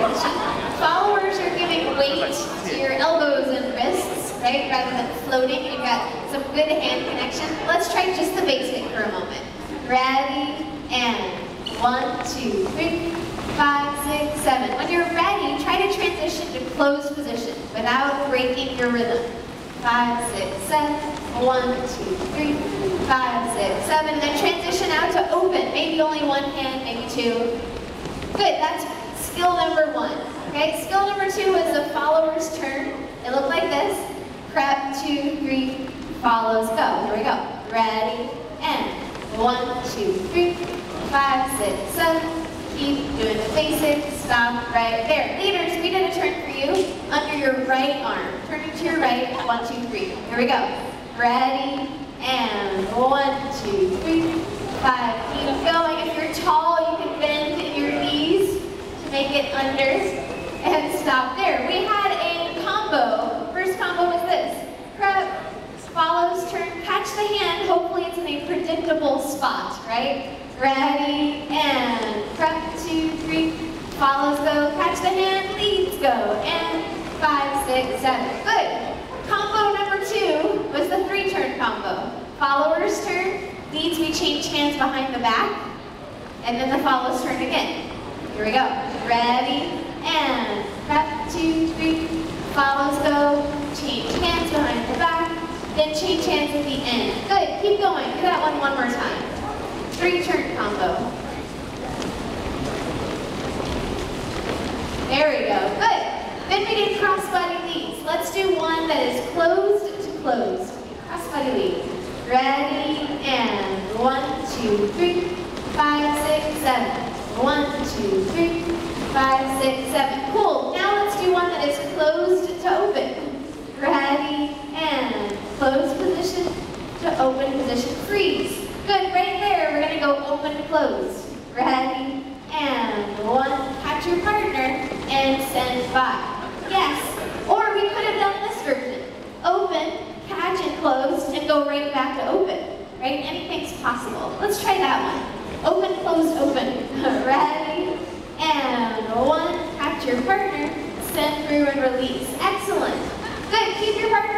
position. Followers are giving weight to your elbows and wrists, right? Rather than floating. You've got some good hand connection. Let's try just the basic for a moment. Ready, and 1, 2, 3, 5, 6, 7. When you're ready, try to transition to closed position without breaking your rhythm. 5, 6, 7. 1, 2, 3, 5, 6, 7. Then transition out to open. Maybe only one hand, maybe two. Good, that's skill number 1. Okay, skill number 2 is the follower's turn. It looked like this. Prep, 2, 3, follows, go. Here we go. Ready, and 1, 2, 3, 5, 6, 7. Keep doing the basics. Stop right there. Leaders, we did a turn for you under your right arm. Turning to your right. 1, 2, 3. Here we go. Ready, and 1, 2, 3, 5. You feel like if you're tall, you can bend your knees to make it under, and stop there. We had a combo. First combo was this. Prep, follows, turn, catch the hand. Hopefully it's in a predictable spot, right? Ready, and prep, 2, 3, follows, go, catch the hand, leads, go, and 5, 6, 7. Good. Combo number 2 was the 3-turn combo. Followers turn, leads, we change hands behind the back, and then the follows turn again. Here we go. Ready, and prep, 2, 3, follows, go, change hands behind the back, then change hands at the end. Good, keep going. Do that one more time. 3-turn combo. There we go, good. Then we did cross-body leads. Let's do one that is closed to closed. Cross-body lead. Ready, and 1, 2, 3, 5, 6, 7. 1, 2, 3, 5, 6, 7. Cool, now let's do one that is closed to open. Ready, and closed position to open position. Freeze. Good, right there, we're gonna go open to close. Ready, and 1, catch your partner, and send by. Yes, or we could have done this version. Open, catch and close, and go right back to open, right? Anything's possible. Let's try that one. Open, close, open. Ready, and 1, catch your partner, send through and release. Excellent. Good, keep your partner